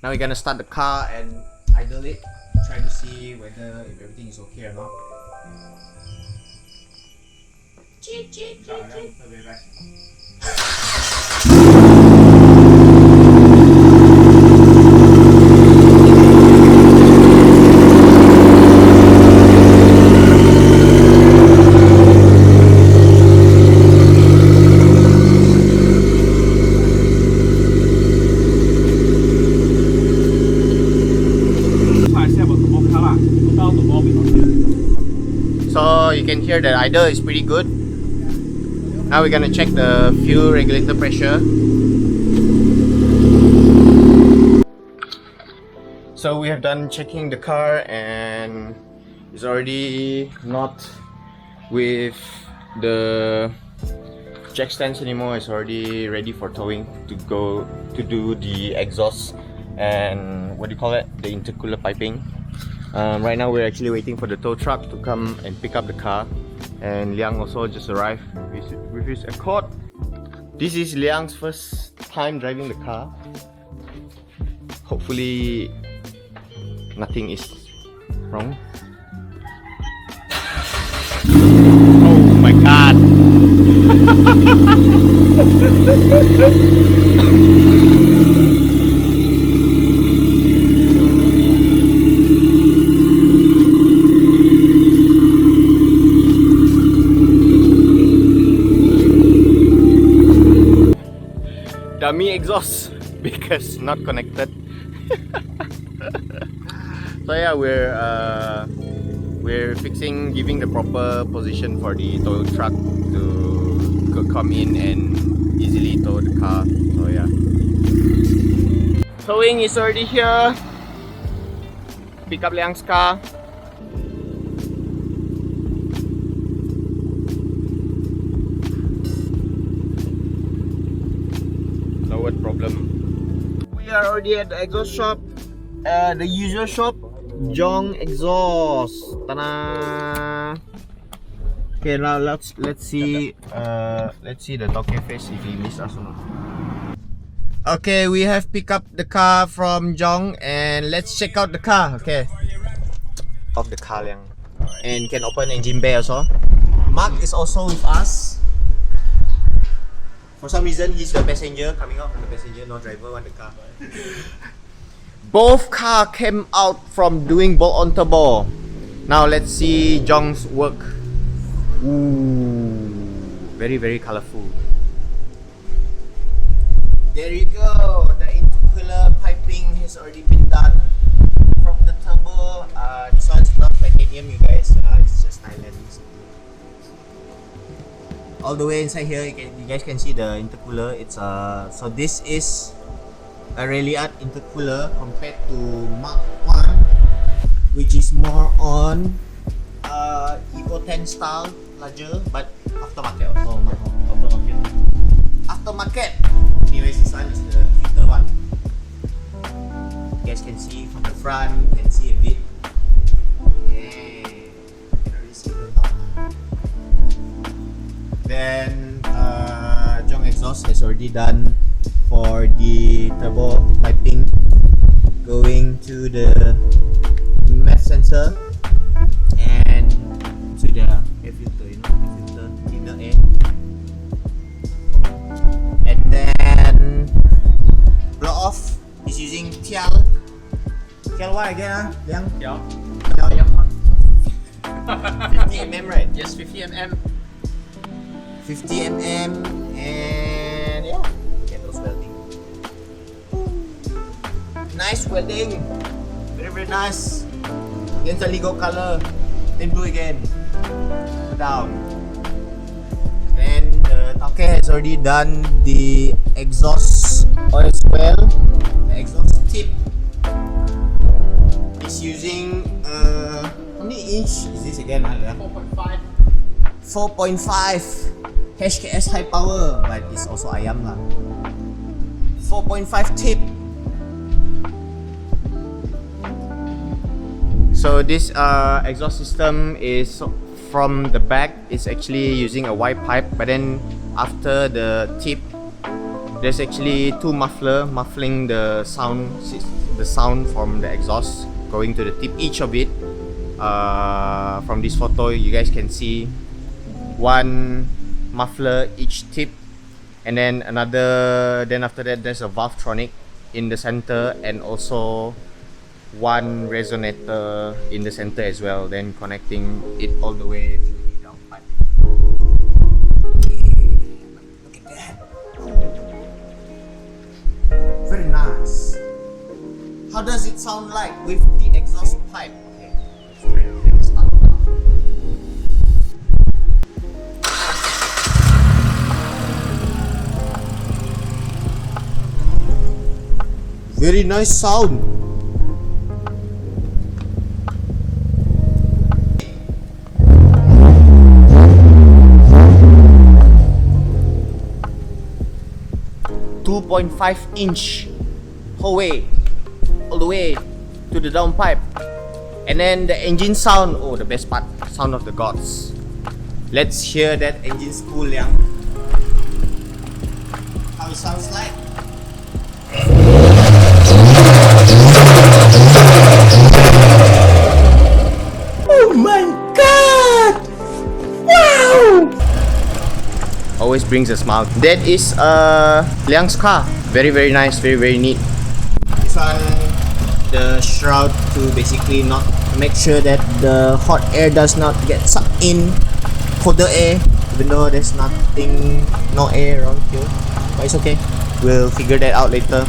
Now we're gonna start the car and idle it, try to see whether if everything is okay or not. We'll be back. So you can hear the idle is pretty good. Now we're gonna check the fuel regulator pressure. So we have done checking the car and it's already not with the jack stands anymore. It's already ready for towing to go to do the exhaust and what do you call it? The intercooler piping. Right now we're actually waiting for the tow truck to come and pick up the car, and Liang also just arrived with his Accord. This is Liang's first time driving the car. Hopefully nothing is wrong. Oh my god! Dummy exhaust because not connected. So yeah, we're fixing, giving the proper position for the tow truck to come in and easily tow the car. So yeah, towing is already here. Pick up Liang's car. Problem. We are already at the exhaust shop, the usual shop, Jong Exhaust. Ta-da! Okay, now let's see the Tokyo face if he missed us or not. Okay, we have picked up the car from Jong and let's check out the car. Okay, off the car, Liang, and can open engine bay also. Mark is also with us. For some reason, he's the passenger, coming out from the passenger, no driver on the car. Both car came out from doing bolt-on turbo. Now let's see Jong's work. Ooh, very, very colorful. There you go. The intercooler piping has already been done from the turbo. This one's not titanium, you guys. It's just Thailand. All the way inside here, you guys can see the intercooler. It's so this is a Reliant intercooler compared to Mark 1, which is more on Evo 10 style, larger, but aftermarket also. Aftermarket. Anyways, this one is the filter one. You guys can see from the front, you can see a bit. Then Jong Exhaust has already done for the turbo piping going to the mesh sensor and to the air filter, air filter in the air. And then blow off is using Tial what again? Liang? Yeah. 50mm, right? Yes, 50mm. 50mm and yeah, get those welding. Nice welding, very, very nice. Against the Lego color, then blue again. Down. Then the Tauke has already done the exhaust oil swell. The exhaust tip is using how many inch is this again? 4.5. 4.5 HKS high power, but it's also ayam lah. 4.5 tip. So this exhaust system is from the back. It's actually using a wide pipe, but then after the tip There's actually two muffling the sound from the exhaust going to the tip. Each of it, from this photo, you guys can see one muffler each tip, and then another. Then after that, there's a Valvetronic in the center, and also one resonator in the center as well. Then connecting it all the way to the downpipe. Look at that. Very nice. How does it sound like with the exhaust pipe? Okay, let's start now. Very nice sound. .5-inch whole way, all the way to the downpipe, and then the engine sound. Oh, the best part, sound of the gods. Let's hear that engine spool, Liang. How it sounds like. Oh my god! Wow! Always brings a smile. That is Liang's car. Very nice, very neat. This one, the shroud to basically not make sure that the hot air does not get sucked in colder air, even though there's nothing, no air around here. But it's okay. We'll figure that out later.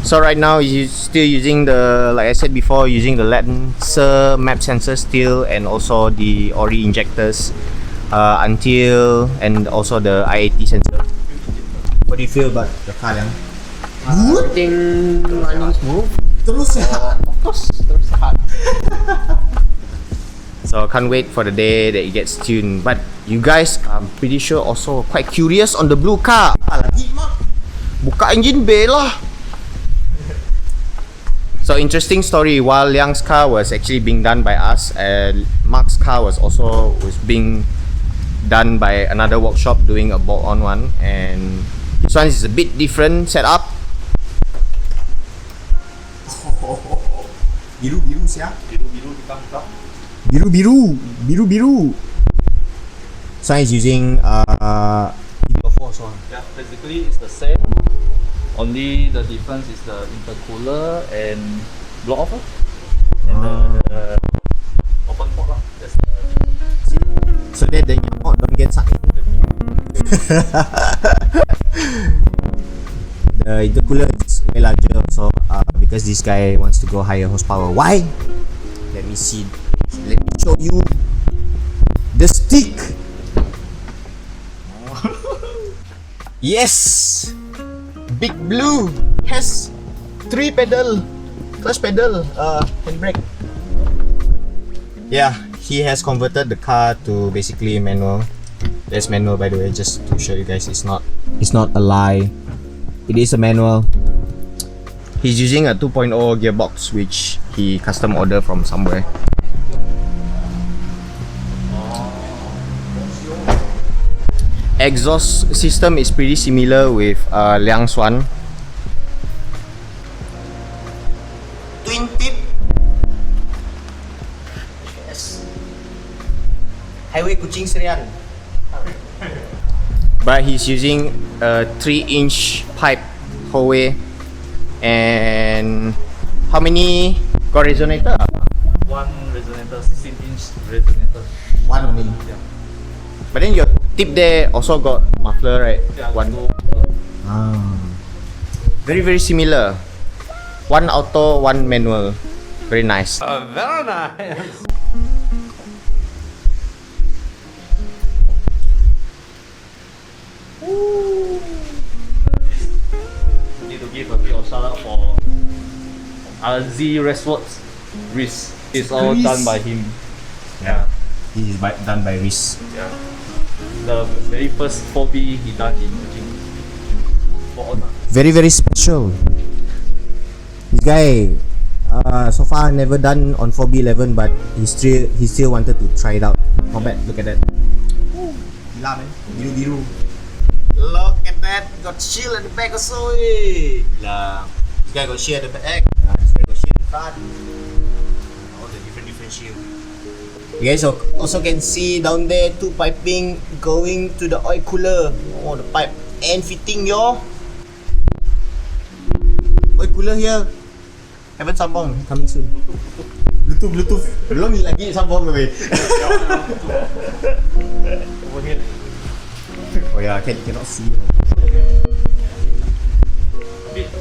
So right now you're still using the, like I said before, using the Lancer map sensor still, and also the Ori injectors. And also the IAT sensor. What do you feel about the car, Liang? Everything running smooth. Terus sehat. Of course, terus sehat. So can't wait for the day that it gets tuned. But you guys, I'm pretty sure also quite curious on the blue car. Lagi mak, buka engine bay lah. So interesting story. While Liang's car was actually being done by us, Mark's car was being done by another workshop doing a bolt-on one, and this one is a bit different setup. Biru siya. Biru. So he's using Yeah, basically it's the same. Only the difference is the intercooler and blow off, and the open port lah. That's the so that the nyamuk don't get sucked in. The intercooler is way larger also, because this guy wants to go higher horsepower. Why? Let me see. Let me show you the stick. Yes, Big Blue has 3 pedal, clutch pedal, handbrake. Yeah, he has converted the car to basically manual. There's manual, by the way, just to show you guys. It's not a lie. It is a manual. He's using a 2.0 gearbox, which he custom ordered from somewhere. Exhaust system is pretty similar with Liang's one. Twin tip. Yes. Highway Kuching Serian. But he's using a 3-inch pipe whole way. And how many got resonator? one resonator, 16-inch resonator. One only. Yeah. But then your tip there also got muffler, right? Yeah, One. go, Very similar. One auto, one manual. Very nice. very nice. Need to give a bit of shout out for Z Restworks. Risk. It's all Risk. done by him. Yeah. This is done by Riz. Yeah. The very first 4B he done in Beijing. For honor. Very special. This guy, so far never done on 4B11, but he still wanted to try it out. Not bad. Look at that. Gila man. Biru. Look at that, got shield at the back also. Lah, this guy got shield at the back. This guy got shield at the front. All the different shield. You guys also can see down there two piping going to the oil cooler. Oh, the pipe and fitting your oil cooler here. Haven't sambung, coming soon. Bluetooth. Belum lagi sambung ke? Oh yeah, cannot see.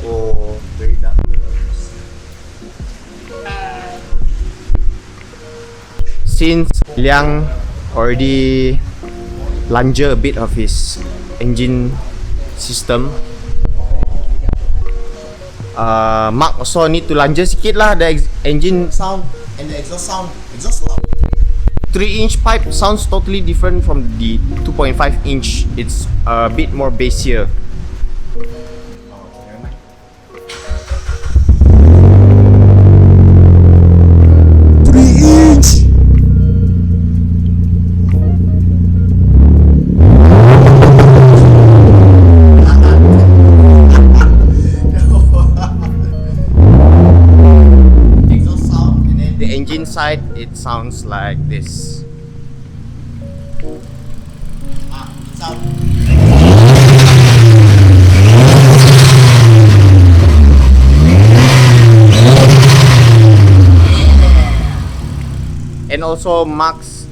Oh, very dark. Since Liang already plunger a bit of his engine system, Mark also need to plunger sikit lah the engine sound and the exhaust sound. Exhaust loud. 3-inch pipe sounds totally different from the 2.5-inch. It's a bit more bassier. 3-inch. Inside it sounds like this. And also Mark's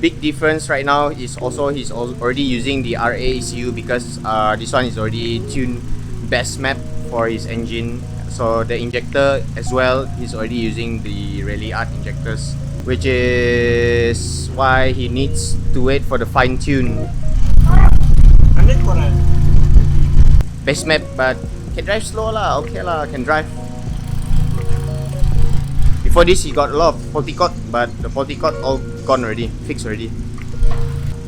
big difference right now is also he's already using the RA ECU because this one is already tuned best map for his engine. So the injector as well, he's already using the Rally Art injectors, which is why he needs to wait for the fine tune. Best map, but can drive slow lah, okay lah, can drive. Before this he got a lot of faulty cord, but the faulty cord all gone already, fixed already.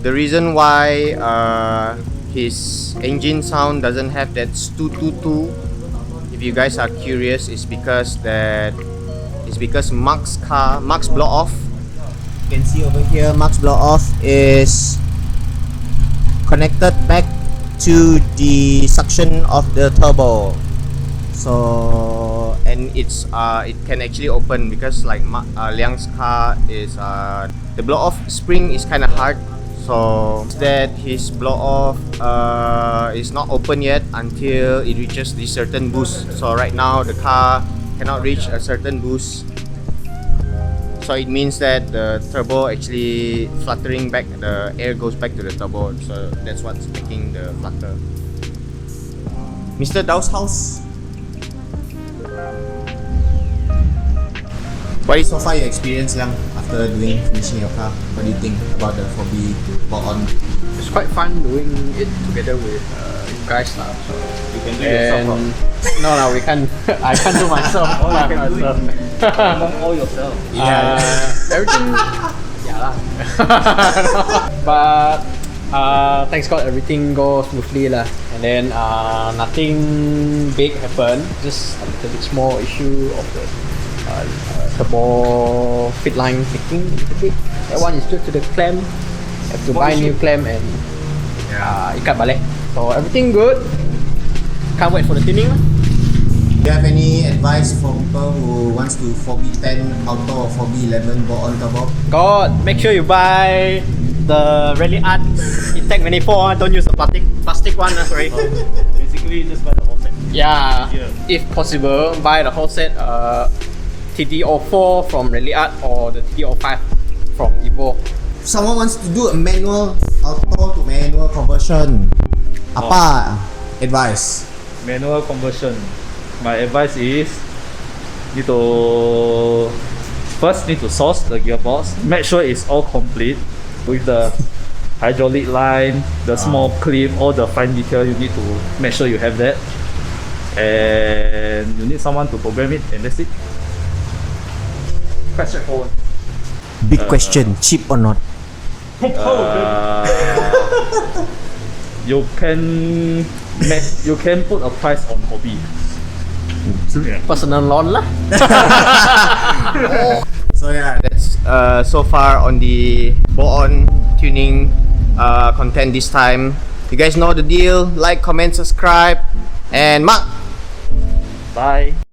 The reason why his engine sound doesn't have that stu-tu-tu, if you guys are curious, is because Mark's blow off. You can see over here, Mark's blow off is connected back to the suction of the turbo. So and it can actually open because like Liang's car is the blow off spring is kind of hard. So that his blow off is not open yet until it reaches the certain boost. So right now the car cannot reach a certain boost. So it means that the turbo actually fluttering back, the air goes back to the turbo. So that's what's making the flutter. Mr. Dow's house. What is so far your experience, Yang, after finishing your car? What do you think about the 4B Proton? It's quite fun doing it together with you guys lah. So You can do yourself. no, we can't. I can't do myself. All I can do myself. All yourself. Everything. Yeah lah. But thanks God everything goes smoothly lah. And then nothing big happened. Just a little bit small issue of the turbo fit line leaking a little bit. That one is due to the clamp. Have to buy new clamp and ikat balik. So everything good. Can't wait for the tuning lah. Do you have any advice for people who wants to 4B10 auto or 4B11 bolt-on turbo? God, make sure you buy the Rally Art Intake manifold. Don't use the plastic one. Sorry. Basically, just buy the whole set. Yeah, if possible, buy the whole set. TD04 from Rally Art or the TD05 from Evo. Someone wants to do a manual auto to manual conversion. Apa advice? Manual conversion. My advice is need to source the gearbox. Make sure it's all complete with the hydraulic line, the small clip, all the fine detail. You need to make sure you have that, and you need someone to program it, and that's it. Quite straightforward. Big question, cheap or not? You can put a price on hobby. Personal loan lah. So yeah, that's so far on the bolt-on tuning content this time. You guys know the deal. Like, comment, subscribe, and Mark. Bye.